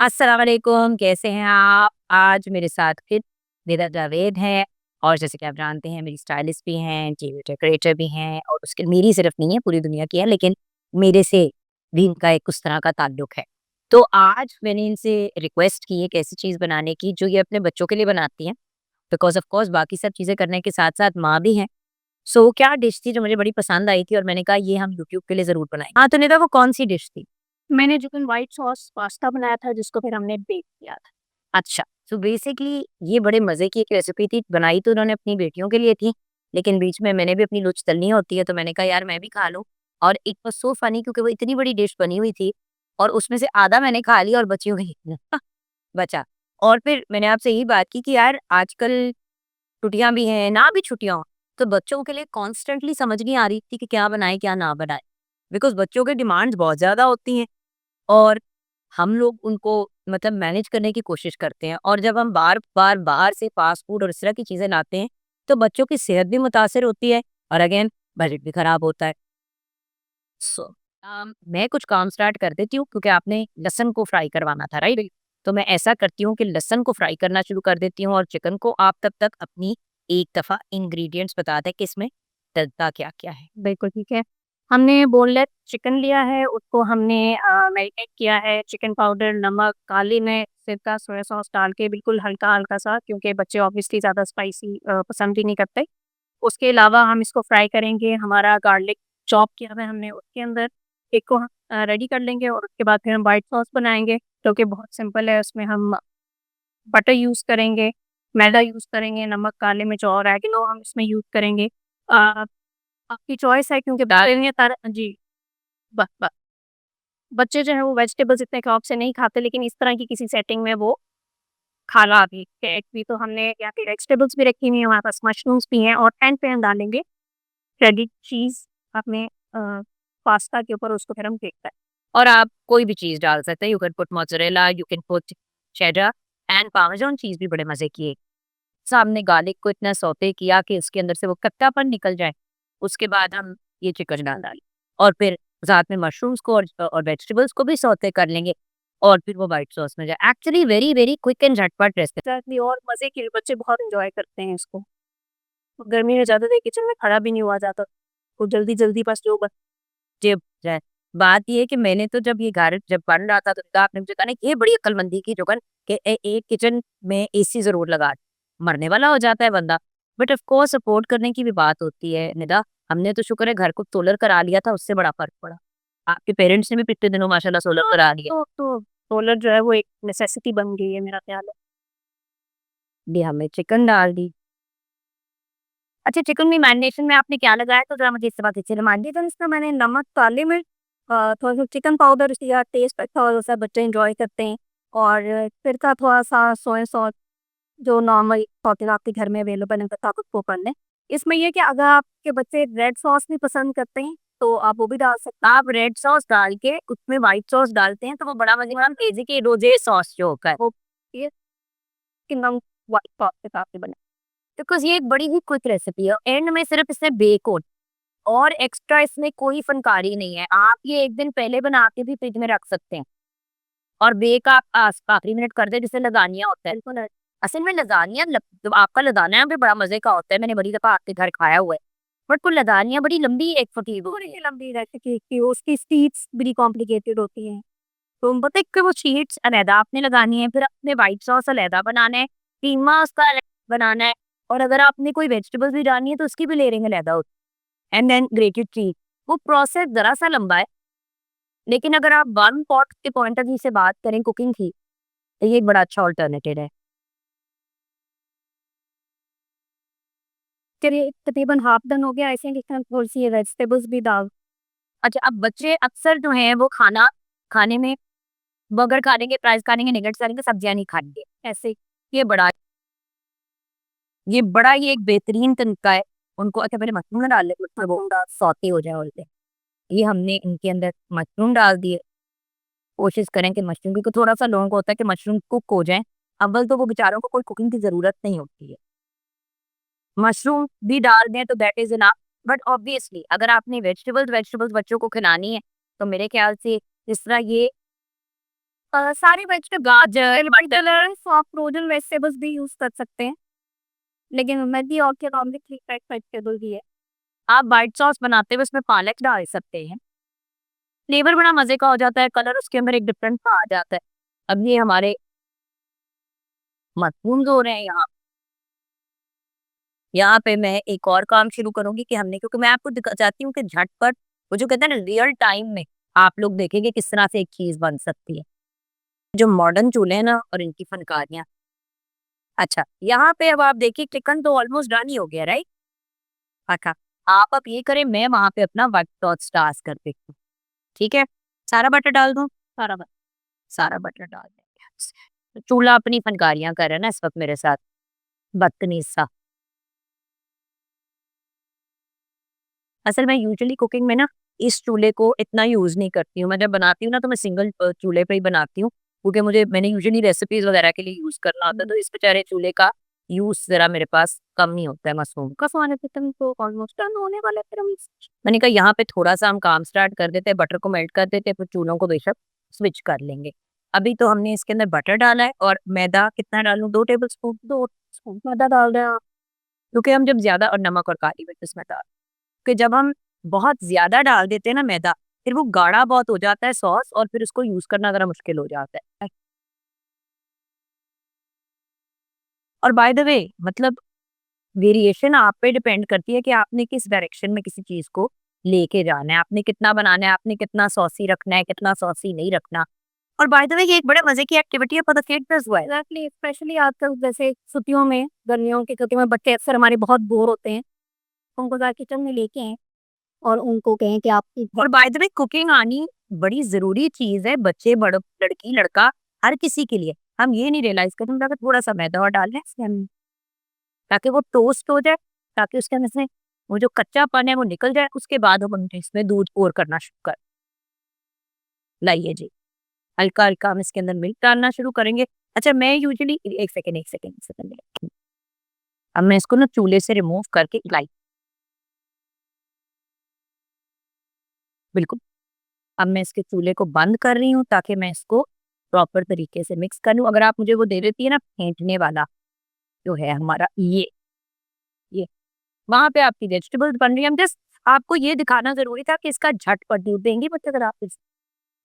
अस्सलाम वालेकुम, कैसे हैं आप? आज मेरे साथ फिर निदा जावेद हैं और जैसे कि आप जानते हैं मेरी स्टाइलिस्ट भी हैं, टीवी डेकोरेटर भी हैं और उसके मेरी सिर्फ नहीं है पूरी दुनिया की है लेकिन मेरे से भी इनका एक उस तरह का ताल्लुक है। तो आज मैंने इनसे रिक्वेस्ट की एक ऐसी चीज़ बनाने की जो ये अपने बच्चों के लिए बनाती हैं, बिकॉज़ ऑफ़ कोर्स बाकी सब चीज़ें करने के साथ-साथ माँ भी हैं। सो क्या डिश थी जो मुझे बड़ी पसंद आई थी और मैंने कहा ये हम यूट्यूब के लिए ज़रूर बनाएँगे। हाँ, तो निदा वो कौन-सी डिश थी? मैंने चिकन व्हाइट सॉस पास्ता बनाया था जिसको फिर हमने बेक किया था। अच्छा, सो बेसिकली ये बड़े मज़े की एक रेसिपी थी, बनाई तो उन्होंने अपनी बेटियों के लिए थी, लेकिन बीच में मैंने भी अपनी लुच तलनी होती है, तो मैंने कहा यार मैं भी खा लूँ और इट वाज़ सो फनी क्योंकि वो इतनी बड़ी डिश बनी हुई थी और उसमें से आधा मैंने खा लिया और बची हुई बचा। और फिर मैंने आपसे यही बात की कि यार आजकल छुट्टियाँ भी हैं, ना भी छुट्टियाँ हों, तो बच्चों के लिए कॉन्स्टेंटली समझ नहीं आ रही थी कि क्या बनाएँ, क्या ना बनाएँ। बिकॉज़ बच्चों की डिमांड्स बहुत ज़्यादा होती हैं और हम लोग उनको मतलब मैनेज करने की कोशिश करते हैं और जब हम बार-बार बाहर से फास्ट फूड और इस तरह की चीज़ें लाते हैं, तो बच्चों की सेहत भी मुतासिर होती है और अगेन बजट भी खराब होता है। सो मैं कुछ काम स्टार्ट कर देती हूँ क्योंकि आपने लहसुन को फ्राई करवाना था, राइट? तो मैं ऐसा करती हूँ कि लहसुन को फ्राई करना शुरू कर देती हूँ और चिकन को आप तब तक अपनी एक दफ़ा इंग्रीडिएंट्स बता दें कि इसमें डलता क्या-क्या है? बिल्कुल ठीक है। हमने बोनलेस चिकन लिया है, उसको हमने मैरिनेट किया है, चिकन पाउडर, नमक, काली मिर्च, सिरका, सोया सॉस डाल के बिल्कुल हल्का-हल्का सा क्योंकि बच्चे ऑब्वियसली ज़्यादा स्पाइसी पसंद भी नहीं करते। उसके अलावा हम इसको फ्राई करेंगे, हमारा गार्लिक चॉप किया हुआ है हमने उसके अंदर एक को रेडी कर लेंगे और उसके बाद फिर हम व्हाइट सॉस बनाएँगे, जो कि बहुत सिंपल है। उसमें हम बटर यूज़ करेंगे, मैदा यूज़ करेंगे, नमक, काली मिर्च और ऑरिगेनो हम इसमें यूज़ करेंगे। आपकी चॉइस है क्योंकि जी, ब बच्चे जो हैं वो वेजिटेबल्स इतने शौक से नहीं खाते लेकिन इस तरह की किसी सेटिंग में वो खा ला भी कैरेट भी तो हमने यहाँ पे वेजिटेबल्स भी रखी हुई हैं, हमारे पास मशरूम्स भी हैं और एंड पे हम डालेंगे श्रेडेड चीज़ अपने पास्ता के ऊपर उसको फिर हम बेक करें। और आप कोई भी चीज़ डाल सकते हैं, you can put mozzarella, you can put cheddar and parmesan cheese भी बड़े मज़े की है। सामने गार्लिक को इतना सौते किया कि उसके अंदर से वो कच्चापन निकल जाए, उसके बाद हम ये चिकन डालें और फिर साथ में मशरूम्स को और वेजिटेबल्स को भी सौते कर लेंगे और फिर वो व्हाइट सॉस में जाए। Actually very, very quick and झटपट रेसिपी। एग्ज़ैक्टली और मज़े की बच्चे बहुत एन्जॉय करते हैं इसको। गर्मी में ज़्यादा देर किचन में खड़ा भी नहीं हुआ जाता, तो जल्दी-जल्दी बस जो बन चिप जाए। बात ये है कि मैंने तो जब ये घर जब बन रहा था तो आपने मुझे कहा ना कि ये बड़ी अक्लमंदी की जुगन कि एक किचन में एसी ज़रूर लगा दे। मरने वाला हो जाता है बंदा। बट ऑफ कोर्स सपोर्ट करने की भी बात होती है निदा। हमने तो शुक्र है घर को सोलर करा लिया था उससे बड़ा फ़र्क पड़ा। आपके पेरेंट्स ने भी पिछले दिनों माशाल्लाह सोलर हाँ, करा लिया। तो सोलर जो है वो एक नेसेसिटी बन गई है मेरा ख़्याल है। भी हमने चिकन डाल दी। अच्छा चिकन में मैरिनेशन में आपने क्या लगाया? तो ज़रा मुझे इसके बाद अच्छे से रिमाइंड दीजिए। इसमें मैंने नमक, काली मिर्च थोड़ा-सा चिकन पाउडर या टेस्ट अच्छा हो जैसा बच्चे एन्जॉय करते हैं और फिर का थोड़ा-सा सोया सॉस जो नॉर्मल सॉसेज़ आपके घर में अवेलेबल हैं ताकत को कर लें। इसमें ये है कि अगर आपके बच्चे रेड सॉस भी पसंद करते हैं, तो आप वो भी डाल सकते हैं। आप रेड सॉस डाल के उसमें व्हाइट सॉस डालते हैं तो वो बड़ा मज़े का तेज़ी के रोज़े सॉस जो होता है। वो ये कि नम व्हाइट सॉस के साथ ही बने। बिकॉज़ ये एक बड़ी ही क्विक रेसिपी है। एंड में सिर्फ़ इसमें बेक और एक्स्ट्रा इसमें कोई फ़नकारी नहीं है। आप ये 1 दिन पहले बना के भी फ्रिज में रख सकते हैं और बेक आप आखिरी मिनट कर दें जैसे लज़ानिया होता है। बिल्कुल असल में लज़ानिया जो आपका लज़ानिया भी बड़ा मज़े का होता है। मैंने बड़ी दफ़ा आपके घर खाया हुआ है। बट वो लज़ानिया बड़ी लंबी एक फटीग थोड़ी होती सी है। लंबी रेसिपी की उसकी स्टीक्स बड़ी कॉम्प्लिकेटेड होती हैं। तो पता है कि वो शीट्स अलहदा आपने लगानी है, फिर आपने व्हाइट सॉस अलहदा बनाना है, कीमा उसका अलग बनाना है और अगर आपने कोई वेजिटेबल्स भी डालनी है तो उसकी भी लेयरिंग अलहदा होती है। एंड देन ग्रेटेड चीज़। वो प्रोसेस ज़रा-सा लंबा है। लेकिन अगर आप वन पॉट के पॉइंट ऑफ व्यू से बात करें कुकिंग की, तो ये एक बड़ा अच्छा अल्टरनेटिव है। चलिए तकरीबन हाफ डन हो गया। ऐसे लिखना थोड़ी-सी ये वेजिटेबल्स भी डाल अच्छा, अब बच्चे अक्सर जो हैं वो खाना खाने में बर्गर खा लेंगे, फ्राइज़ खा लेंगे, नगेट्स खा लेंगे, सब्जियाँ नहीं खाएँगे। ऐसे ये बड़ा ये एक बेहतरीन तरीका है। उनको अच्छा पहले मशरूम ना डाल लें, मतलब वो सौते हो जाए ऑलरेडी। ये हमने इनके अंदर मशरूम डाल दिए। कोशिश करें कि मशरूम क्योंकि थोड़ा-सा लोगों को होता है कि मशरूम कुक हो जाएँ। अव्वल तो वो बेचारों को कोई कुकिंग की ज़रूरत नहीं होती है। मशरूम भी डाल दें तो that is enough but obviously अगर आपने वेजिटेबल्स वेजिटेबल्स बच्चों को खिलानी है, तो मेरे ख़्याल से जिस तरह ये सारी वेजिटेबल, गाजर, मटर। आप फ्रोजन वेजिटेबल्स भी यूज कर सकते हैं, लेकिन मेहंदी और के नॉर्मली फ्रेश वेजिटेबल भी है। आप व्हाइट सॉस बनाते हुए उसमें पालक डाल सकते हैं, फ्लेवर बड़ा मजे का हो जाता है, कलर उसके अंदर एक डिफरेंट सा आ जाता है। अब ये हमारे मशरूम्स हो रहे हैं यहाँ। यहाँ पे मैं एक और काम शुरू करूंगी कि हमने, क्योंकि मैं आपको चाहती हूँ कि झटपट, वो जो कहते हैं ना रियल टाइम में आप लोग देखेंगे किस तरह से एक चीज बन सकती है। जो मॉडर्न चूल्हे हैं ना और इनकी फनकारियां। अच्छा, यहाँ पे अब आप देखिए चिकन तो ऑलमोस्ट डन ही हो गया, राइट। अच्छा, आप अब ये करें, मैं वहां पे अपना व्हाइट सॉस टास्क कर देती हूँ। ठीक है, सारा बटर डाल दूं। सारा बन। सारा बटर डाल देंगे। चूल्हा अपनी फनकारियां कर रहा है ना इस वक्त मेरे साथ, बदतमीज सा। असल में यूजुअली कुकिंग में ना इस चूल्हे को इतना यूज नहीं करती हूँ। मैं जब बनाती हूँ ना तो मैं सिंगल चूल्हे पे ही बनाती हूँ, क्योंकि मैंने यूजुअली रेसिपीज वगैरह के लिए यूज करना होता है, तो इस बेचारे चूल्हे का यूज जरा मेरे पास कम ही होता है। मशरूम का स्वाद है, तुम तो ऑलमोस्ट डन होने वाला है, फिर हम मैंने कहा यहाँ पे थोड़ा सा हम काम स्टार्ट कर देते हैं, बटर को मेल्ट कर देते हैं, फिर चूल्हों को बेशक स्विच कर लेंगे। अभी तो हमने इसके अंदर बटर डाला है, और मैदा कितना डालूं, 2 टेबल स्पून। 2 स्पून मैदा डाल दें आप। क्योंकि हम जब ज्यादा, और नमक और काली मिर्च इसमें डाल कि जब हम बहुत ज्यादा डाल देते हैं ना मैदा, फिर वो गाढ़ा बहुत हो जाता है सॉस, और फिर उसको यूज करना जरा मुश्किल हो जाता है। और बाय द वे, मतलब वेरिएशन आप पे डिपेंड करती है कि आपने किस डायरेक्शन में किसी चीज को लेके जाना है, आपने कितना बनाना है, आपने कितना सॉसी रखना है, कितना सॉसी नहीं रखना। और बाय द वे ये एक बड़े मजे की एक्टिविटी है, पता केक हुआ है। एग्जैक्टली, स्पेशली आजकल जैसे छुट्टियों में, गर्मियों की छुट्टियों में बच्चे अक्सर हमारे बहुत बोर होते हैं, उनको जरा किचन में लेके आए और उनको कहें कि आप और बाय द वे कुकिंग आनी बड़ी जरूरी चीज है, बच्चे, बड़, लड़की, लड़का, हर किसी के लिए। हम ये नहीं रियलाइज करते कि थोड़ा सा मैदा और डाल लें इसके अंदर, ताकि वो टोस्ट हो जाए, ताकि उसके अंदर से वो जो कच्चापन है वो निकल जाए, उसके बाद हम इसमें दूध पोर करना शुरू कर। लाइए जी, हल्का हल्का हम इसके अंदर मिल्क डालना शुरू करेंगे। अच्छा, मैं यूजुअली, एक सेकेंड, अब मैं इसको ना चूल्हे से रिमूव करके लाइट, बिल्कुल, अब मैं इसके चूल्हे को बंद कर रही हूँ ताकि मैं इसको प्रॉपर तरीके से मिक्स कर लूँ। अगर आप मुझे वो दे देती है ना फेंटने वाला, जो है हमारा ये वहां पे आपकी वेजिटेबल्स बन रही है। हम जस्ट आपको ये दिखाना जरूरी था कि इसका झटपट दूध देंगी, बट अगर आप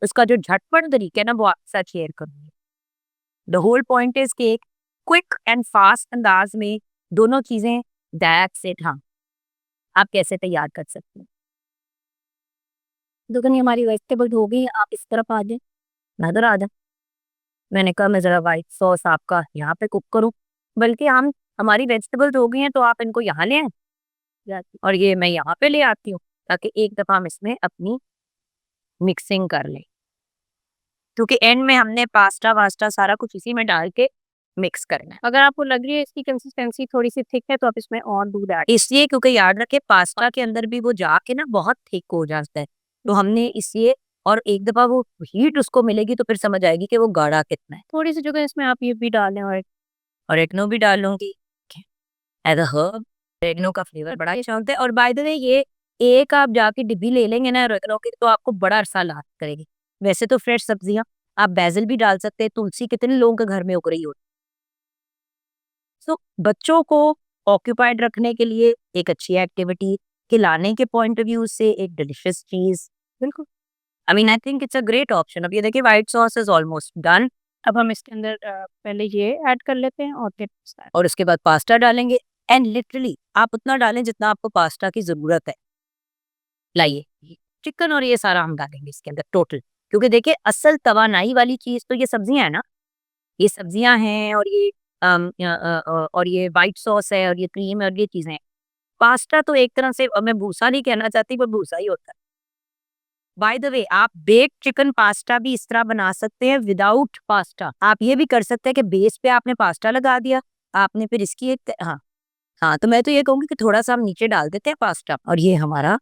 उसका जो झटपट तरीका है ना वो आपके साथ शेयर करूंगी। द होल पॉइंट इज कि एक क्विक एंड फास्ट अंदाज में दोनों चीजें, दैट्स इट। हाँ, आप कैसे तैयार कर सकते हैं। दुगनी हमारी वेजिटेबल हो गई, आप इस तरफ आ जाए। नजर आ जाए, मैंने कहा मैं जरा व्हाइट सॉस आपका यहाँ पे कुक करूँ, बल्कि हम हमारी वेजिटेबल्स हो गई हैं तो आप इनको यहाँ ले आए, और ये मैं यहाँ पे ले आती हूँ, ताकि एक दफा हम इसमें अपनी मिक्सिंग कर लें, क्योंकि एंड में हमने पास्ता वास्ता सारा कुछ इसी में डाल के मिक्स करना है। अगर आपको लग रही है इसकी कंसिस्टेंसी थोड़ी सी थिक है तो आप इसमें और दूध ऐड। इसलिए क्योंकि याद रखे पास्ता के अंदर भी वो जाके ना बहुत थिक हो जाता है, तो हमने इसलिए, और एक दफा वो हीट उसको मिलेगी तो फिर समझ आएगी कि वो गाढ़ा कितना है। थोड़ी सी जगह इसमें आप ये भी डालें, और एग्नो भी डाल लूंगी एज अ हर्ब। एग्नो का फ्लेवर बड़ा अच्छा होता है। और बाय द वे ये एक आप जाके डिब्बी ले लेंगे ना एग्नो की, तो आपको बड़ा अरसा लास्ट करेगी। वैसे तो फ्रेश सब्जियां, आप बैजिल भी डाल सकते हैं, तुलसी कितने लोगों के घर में उग रही होती। सो बच्चों को ऑक्यूपाइड रखने के लिए एक अच्छी एक्टिविटी, खिलाने के पॉइंट ऑफ व्यू से एक डिलिशियस चीज, बिल्कुल। I mean I think it's a great option. अब ये देखिए white sauce is almost done. अब हम इसके अंदर पहले ये ऐड कर लेते हैं और फिर और उसके बाद पास्ता डालेंगे, एंड लिटरली आप उतना डालें जितना आपको पास्ता की जरूरत है। लाइए, चिकन और ये सारा हम डालेंगे इसके अंदर टोटल, क्योंकि देखिए असल तवानाई वाली चीज तो ये सब्जियां है ना, ये सब्जियां हैं, और ये और ये व्हाइट सॉस है, और ये क्रीम है, और ये चीजें हैं। पास्ता तो एक तरह से, मैं भूसा नहीं कहना चाहती, पर भूसा ही होता है। बाय द वे, आप बेक चिकन पास्ता भी इस तरह बना सकते हैं विदाउट पास्ता। आप ये भी कर सकते हैं कि बेस पे आपने पास्ता लगा दिया, आपने फिर इसकी एक, हाँ हाँ, तो मैं तो ये कहूंगी कि थोड़ा सा हम नीचे डाल देते हैं पास्ता, और ये हमारा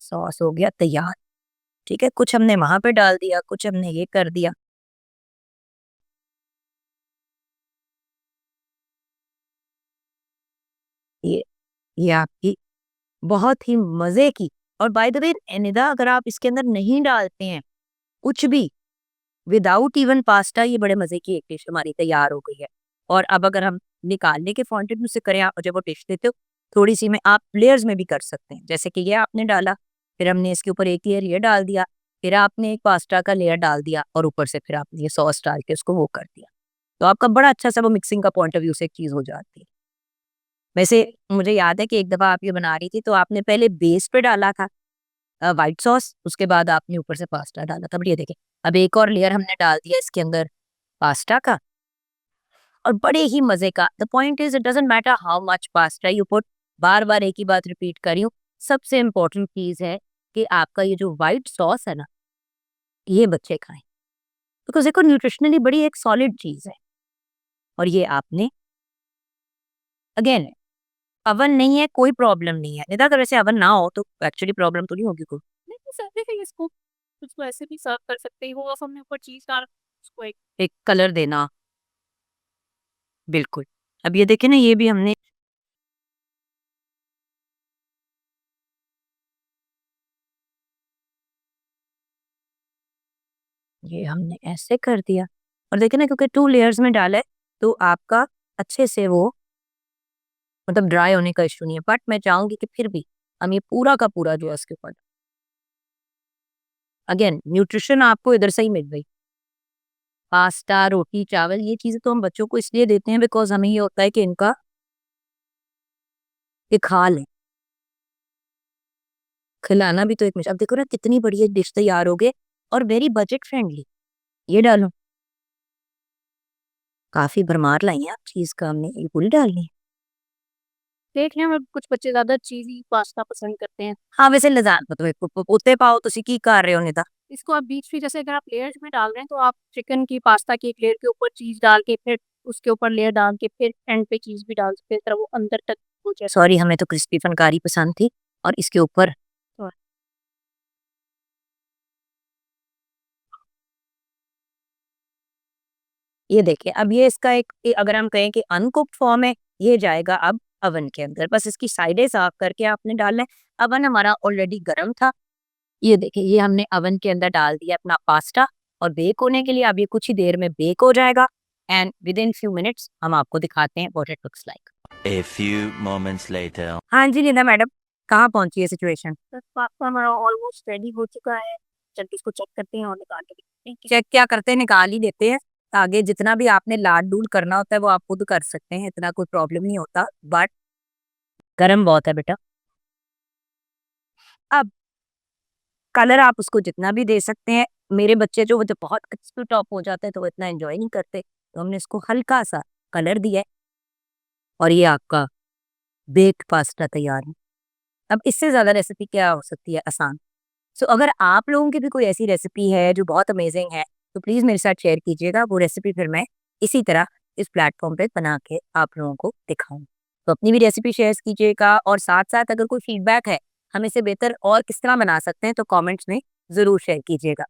सॉस हो गया तैयार। ठीक है, कुछ हमने वहां पे डाल दिया, कुछ हमने ये कर दिया। ये ये आपकी बहुत ही मजे की। और बाय द वे निदा, अगर आप इसके अंदर नहीं डालते हैं कुछ भी, विदाउट इवन पास्ता ये बड़े मज़े की एक डिश हमारी तैयार हो गई है। और अब अगर हम निकालने के पॉइंट ऑफ व्यू से करें, आप जब वो डिश देते हो, थोड़ी-सी में आप लेयर्स में भी कर सकते हैं। जैसे कि ये आपने डाला, फिर हमने इसके ऊपर एक लेयर ये डाल दिया, फिर आपने एक पास्ता का लेयर डाल दिया और ऊपर से फिर आपने ये सॉस डाल के उसको वो कर दिया। तो आपका बड़ा अच्छा-सा वो मिक्सिंग का पॉइंट ऑफ व्यू से एक चीज़ हो जाती है। वैसे मुझे याद है कि एक दफ़ा आप ये बना रही थी, तो आपने पहले बेस पे डाला था व्हाइट सॉस, उसके बाद आपने ऊपर से पास्ता डाला था। बट ये देखें, अब एक और लेयर हमने डाल दिया इसके अंदर पास्ता का, और बड़े ही मज़े का। The point is it doesn't matter how much pasta you put, बार-बार एक ही बात रिपीट कर रही हूँ। सबसे इम्पोर्टेंट चीज़ है कि आपका ये जो व्हाइट सॉस है ना, ये बच्चे खाएँ। बिकॉज़ देखो न्यूट्रिशनली बड़ी एक सॉलिड चीज़ है। और ये आपने अगेन, ओवन नहीं है, कोई प्रॉब्लम नहीं है। नहीं तो अगर वैसे ओवन ना हो तो एक्चुअली प्रॉब्लम तो नहीं होगी कोई। नहीं, नहीं सर देखिए इसको ऐसे भी सर्व कर सकते हो, बस हमने ऊपर चीज़ डाल उसको एक एक कलर देना, बिल्कुल। अब ये देखिए ना, ये भी हमने ये हमने ऐसे कर दिया, और देखिए ना, क्योंकि 2 लेयर्स में डाला है, तो आपका अच्छे से वो मतलब ड्राई होने का इश्यू नहीं है। बट मैं चाहूँगी कि फिर भी हम ये पूरा का पूरा जो है उसके ऊपर, अगेन न्यूट्रिशन आपको इधर से ही मिल गई। पास्ता, रोटी, चावल, ये चीज़ें तो हम बच्चों को इसलिए देते हैं बिकॉज़ हमें ये होता है कि इनका ये खा लें। खिलाना भी तो एक मिश अब देखो ना कितनी बढ़िया डिश तैयार हो गई और वेरी बजट फ्रेंडली। ये डालो, काफ़ी भरमार लाई हैं आप चीज़ का, हमने ये पूरी डालनी है। देख लें, अब कुछ बच्चे ज़्यादा चीज़ी पास्ता पसंद करते हैं। हाँ, वैसे लज़ान मतलब उत्ते पाओ तुसी की कर रहे हो नहीं तो। इसको आप बीच में जैसे अगर आप लेयर्स में डाल रहे हैं, तो आप चिकन की पास्ता की एक लेयर के ऊपर चीज़ डाल के, फिर उसके ऊपर लेयर डाल के, फिर एंड पे चीज़ भी डाल सकते हैं, इस तरह वो अंदर तक हो जाए। सॉरी, हमें तो क्रिस्पी फनकारी पसंद थी, और इसके ऊपर तो ये देखिए, अब ये इसका एक अगर हम कहें कि अनकुक्ड फॉर्म है, ये जाएगा अब ओवन के अंदर। बस इसकी साइडें साफ करके आपने डालना है। ओवन हमारा ऑलरेडी गर्म था। ये देखिए, ये हमने ओवन के अंदर डाल दिया अपना पास्ता, और बेक होने के लिए अब ये कुछ ही देर में बेक हो जाएगा, and with in few minutes हम आपको दिखाते हैं what it looks like. A few moments later. हाँ जी, निदा मैडम, कहाँ पहुंची है सिचुएशन? बस पास्ता हमारा ऑलमोस्ट रेडी हो चुका है। जल्दी इसको चेक करते हैं और निकाल के देखते हैं कि चेक क्या करते हैं, निकाल ही देते हैं। आगे जितना भी आपने लाड डूल करना होता है वो आप खुद कर सकते हैं, इतना कोई प्रॉब्लम नहीं होता। बट गर्म बहुत है बेटा। अब कलर आप उसको जितना भी दे सकते हैं। मेरे बच्चे जो वो जब बहुत क्रिस्पी टॉप हो जाते हैं तो वो इतना एंजॉय नहीं करते, तो हमने इसको हल्का सा कलर दिया है, और ये आपका बेक्ड पास्ता तैयार है। अब इससे ज़्यादा रेसिपी क्या हो सकती है आसान? सो अगर आप लोगों की भी कोई ऐसी रेसिपी है जो बहुत अमेजिंग है, तो प्लीज़ मेरे साथ शेयर कीजिएगा। वो रेसिपी फिर मैं इसी तरह इस प्लेटफॉर्म पे बना के आप लोगों को दिखाऊँ। तो अपनी भी रेसिपी शेयर कीजिएगा, और साथ-साथ अगर कोई फीडबैक है, हम इसे बेहतर और किस तरह बना सकते हैं, तो कमेंट्स में ज़रूर शेयर कीजिएगा।